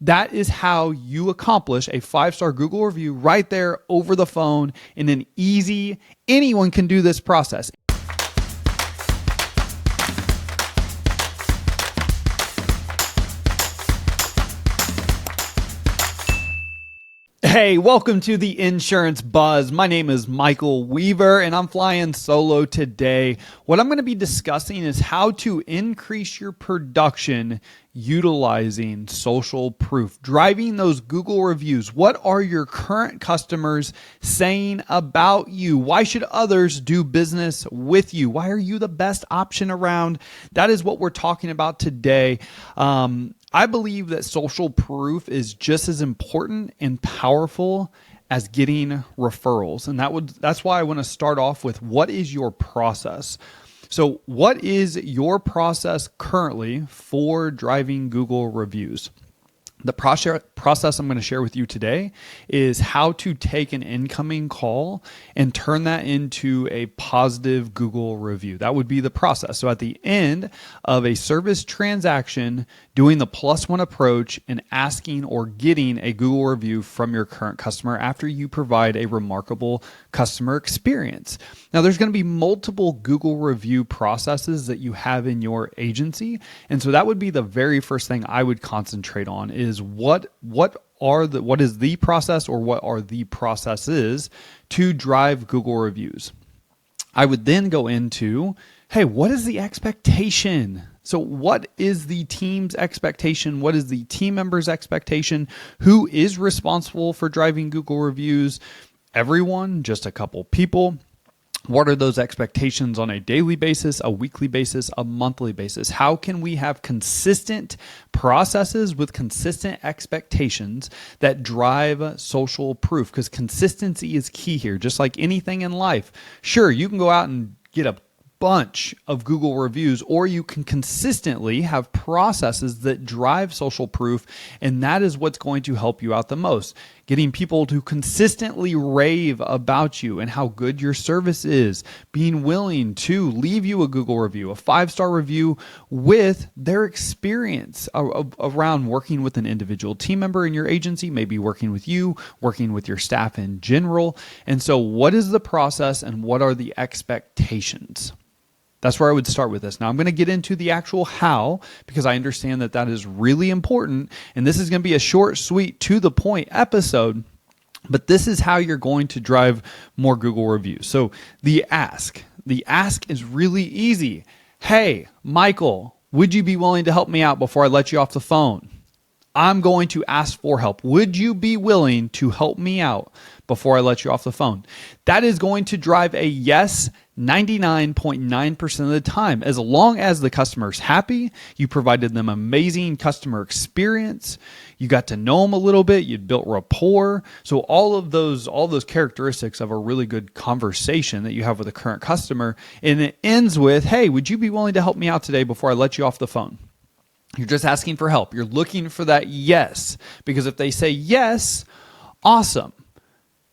That is how you accomplish a 5-star Google review right there over the phone in an easy, anyone can do this process. Hey, welcome to the Insurance Buzz. My name is Michael Weaver and I'm flying solo today. What I'm going to be discussing is how to increase your production utilizing social proof, driving those Google reviews. What are your current customers saying about you? Why should others do business with you? Why are you the best option around? That is what we're talking about today. I believe that social proof is just as important and powerful as getting referrals. And that's why I want to start off with, what is your process? So what is your process currently for driving Google reviews? The process I'm going to share with you today is how to take an incoming call and turn that into a positive Google review. That would be the process. So at the end of a service transaction, doing the +1 approach and asking or getting a Google review from your current customer after you provide a remarkable customer experience. Now, there's going to be multiple Google review processes that you have in your agency. And so that would be the very first thing I would concentrate on, is what is the process, or what are the processes to drive Google reviews. I would then go into, hey, what is the expectation? So what is the team's expectation? What is the team member's expectation? Who is responsible for driving Google reviews? Everyone, just a couple people? What are those expectations on a daily basis, a weekly basis, a monthly basis? How can we have consistent processes with consistent expectations that drive social proof? Because consistency is key here, just like anything in life. Sure, you can go out and get a bunch of Google reviews, or you can consistently have processes that drive social proof, and that is what's going to help you out the most. Getting people to consistently rave about you and how good your service is, being willing to leave you a Google review, a 5-star review, with their experience around working with an individual team member in your agency, maybe working with you, working with your staff in general. And so what is the process and what are the expectations? That's where I would start with this. Now I'm going to get into the actual how, because I understand that that is really important. And this is going to be a short, sweet, to the point episode, but this is how you're going to drive more Google reviews. So the ask is really easy. Hey, Michael, would you be willing to help me out before I let you off the phone? I'm going to ask for help. Would you be willing to help me out before I let you off the phone? That is going to drive a yes 99.9% of the time. As long as the customer's happy, you provided them amazing customer experience, you got to know them a little bit, you'd built rapport. So all those characteristics of a really good conversation that you have with a current customer, and it ends with, hey, would you be willing to help me out today before I let you off the phone? You're just asking for help. You're looking for that yes, because if they say yes, awesome.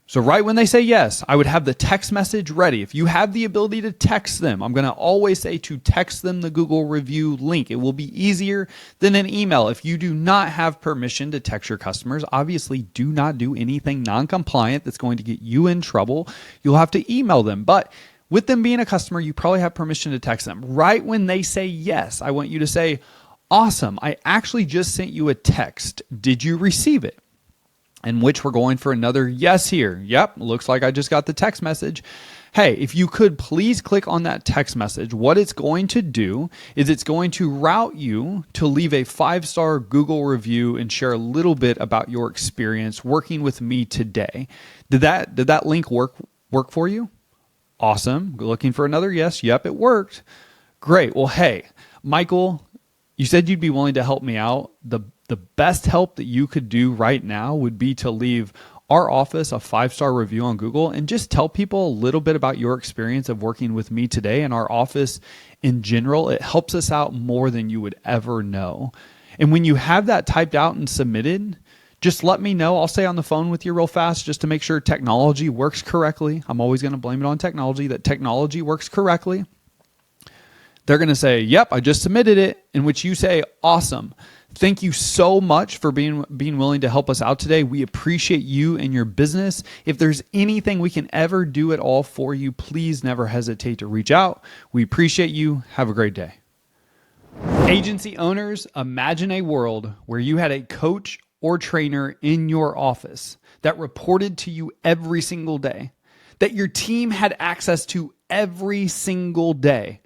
So right when they say yes, I would have the text message ready. If you have the ability to text them, I'm going to always say to text them the Google review link. It will be easier than an email. If you do not have permission to text your customers, obviously do not do anything non-compliant that's going to get you in trouble. You'll have to email them. But with them being a customer, you probably have permission to text them. Right when they say yes, I want you to say, awesome, I actually just sent you a text. Did you receive it? In which we're going for another yes here. Yep, looks like I just got the text message. Hey, if you could please click on that text message, what it's going to do is it's going to route you to leave a 5-star Google review and share a little bit about your experience working with me today. Did that link work for you? Awesome. Looking for another yes. Yep, it worked. Great. Well, hey, Michael, you said you'd be willing to help me out. The best help that you could do right now would be to leave our office a 5-star review on Google and just tell people a little bit about your experience of working with me today and our office in general. It helps us out more than you would ever know. And when you have that typed out and submitted, just let me know. I'll stay on the phone with you real fast just to make sure technology works correctly. I'm always going to blame it on technology, that technology works correctly. They're going to say, yep, I just submitted it, in which you say, awesome. Thank you so much for being willing to help us out today. We appreciate you and your business. If there's anything we can ever do at all for you, please never hesitate to reach out. We appreciate you. Have a great day. Agency owners, imagine a world where you had a coach or trainer in your office that reported to you every single day, that your team had access to every single day.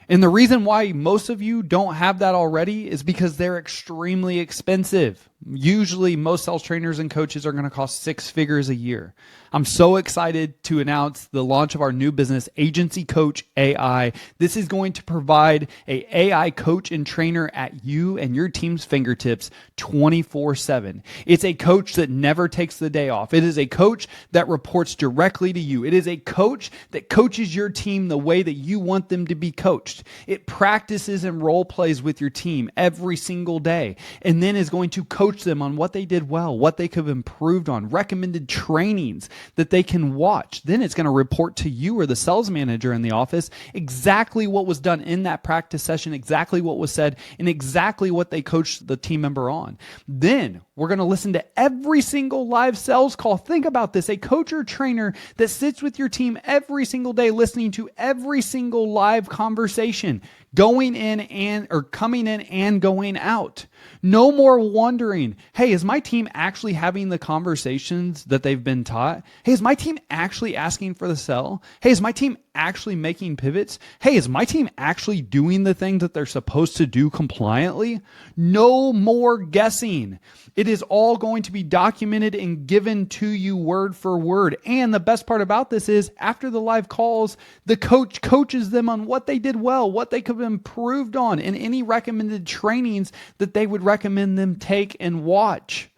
And the reason why most of you don't have that already is because they're extremely expensive. Usually most sales trainers and coaches are going to cost 6 figures a year. I'm so excited to announce the launch of our new business, Agency Coach AI. This is going to provide an AI coach and trainer at you and your team's fingertips 24/7. It's a coach that never takes the day off. It is a coach that reports directly to you. It is a coach that coaches your team the way that you want them to be coached. It practices and role plays with your team every single day, and then is going to coach them on what they did well, what they could have improved on, recommended trainings that they can watch. Then it's going to report to you or the sales manager in the office exactly what was done in that practice session, exactly what was said, and exactly what they coached the team member on. Then we're going to listen to every single live sales call. Think about this, a coach or trainer that sits with your team every single day, listening to every single live conversation, going in and or coming in and going out. No more wondering, hey, is my team actually having the conversations that they've been taught? Hey, is my team actually asking for the sell? Hey, is my team actually making pivots? Hey, is my team actually doing the things that they're supposed to do compliantly? No more guessing. It is all going to be documented and given to you word for word. And the best part about this is after the live calls, the coach coaches them on what they did well, what they could have improved on, and any recommended trainings that they would recommend them take and watch.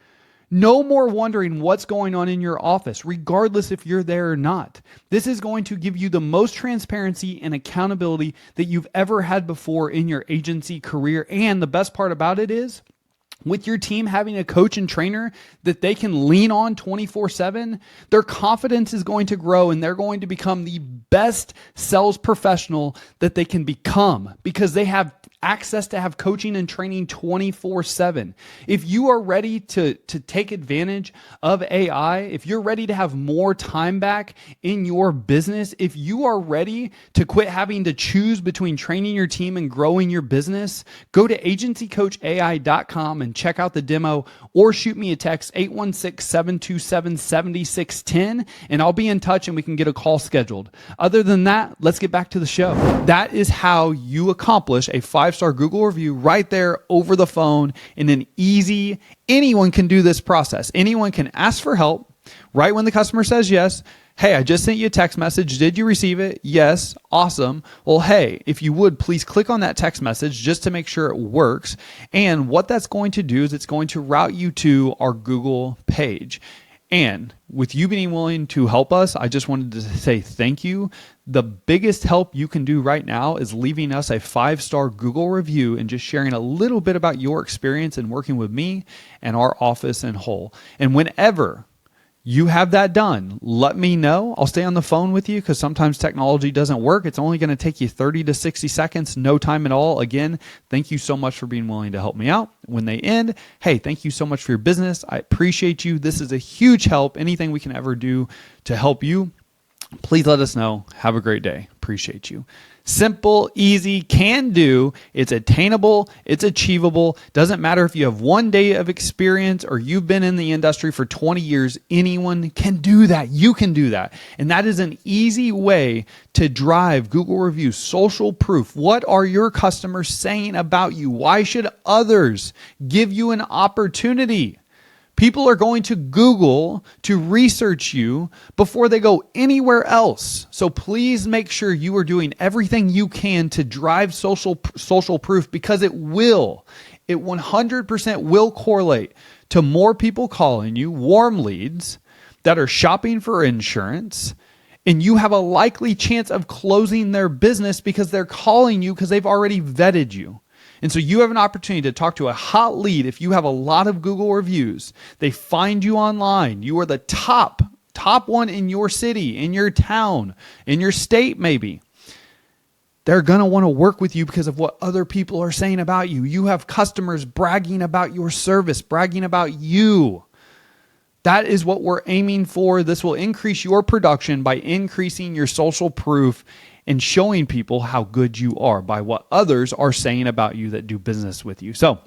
No more wondering what's going on in your office, regardless if you're there or not. This is going to give you the most transparency and accountability that you've ever had before in your agency career. And the best part about it is, with your team having a coach and trainer that they can lean on 24/7, their confidence is going to grow and they're going to become the best sales professional that they can become because they have access to have coaching and training 24/7. If you are ready to take advantage of AI, if you're ready to have more time back in your business, if you are ready to quit having to choose between training your team and growing your business, go to agencycoachai.com and check out the demo or shoot me a text 816-727-7610 and I'll be in touch and we can get a call scheduled. Other than that, let's get back to the show. That is how you accomplish a 5-star Google review right there over the phone in an easy, anyone can do this process. Anyone can ask for help right when the customer says yes. Hey, I just sent you a text message. Did you receive it? Yes. Awesome. Well, hey, if you would, please click on that text message just to make sure it works. And what that's going to do is it's going to route you to our Google page. And with you being willing to help us, I just wanted to say thank you. The biggest help you can do right now is leaving us a 5-star Google review and just sharing a little bit about your experience in working with me and our office in whole. And whenever you have that done, let me know. I'll stay on the phone with you because sometimes technology doesn't work. It's only going to take you 30 to 60 seconds, no time at all. Again, thank you so much for being willing to help me out. When they end, hey, thank you so much for your business. I appreciate you. This is a huge help. Anything we can ever do to help you, please let us know. Have a great day. Appreciate you. Simple, easy, can do. It's attainable. It's achievable. Doesn't matter if you have 1 day of experience or you've been in the industry for 20 years. Anyone can do that. You can do that. And that is an easy way to drive Google reviews, social proof. What are your customers saying about you? Why should others give you an opportunity? People are going to Google to research you before they go anywhere else. So please make sure you are doing everything you can to drive social proof because it 100% will correlate to more people calling you, warm leads that are shopping for insurance, and you have a likely chance of closing their business because they're calling you because they've already vetted you. And so you have an opportunity to talk to a hot lead. If you have a lot of Google reviews, they find you online. You are the top one in your city, in your town, in your state maybe. They're going to want to work with you because of what other people are saying about you. You have customers bragging about your service, bragging about you. That is what we're aiming for. This will increase your production by increasing your social proof and showing people how good you are by what others are saying about you that do business with you. So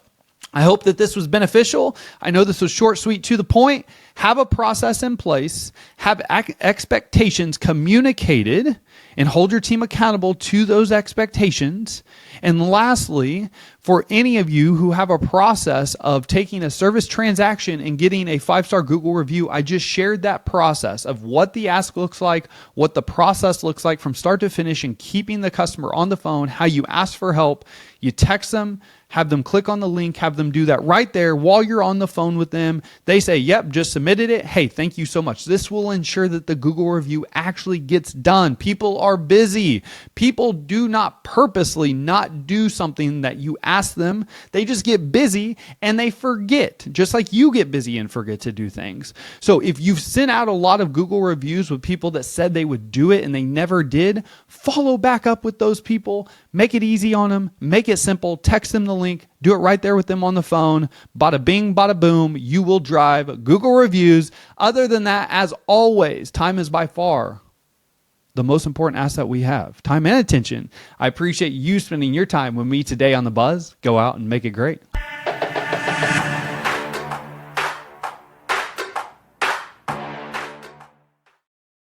I hope that this was beneficial. I know this was short, sweet, to the point. Have a process in place, have expectations communicated, and hold your team accountable to those expectations. And lastly, for any of you who have a process of taking a service transaction and getting a 5-star Google review, I just shared that process of what the ask looks like, what the process looks like from start to finish, and keeping the customer on the phone, how you ask for help. You text them, have them click on the link, have them do that right there while you're on the phone with them. They say, yep, just submitted it. Hey, thank you so much. This will ensure that the Google review actually gets done. People are busy. People do not purposely not do something that you ask them. They just get busy and they forget, just like you get busy and forget to do things. So if you've sent out a lot of Google reviews with people that said they would do it and they never did, follow back up with those people. Make it easy on them. Make it simple. Text them the link. Do it right there with them on the phone. Bada bing, bada boom. You will drive Google reviews. Other than that, as always, time is by far the most important asset we have. Time and attention. I appreciate you spending your time with me today on The Buzz. Go out and make it great.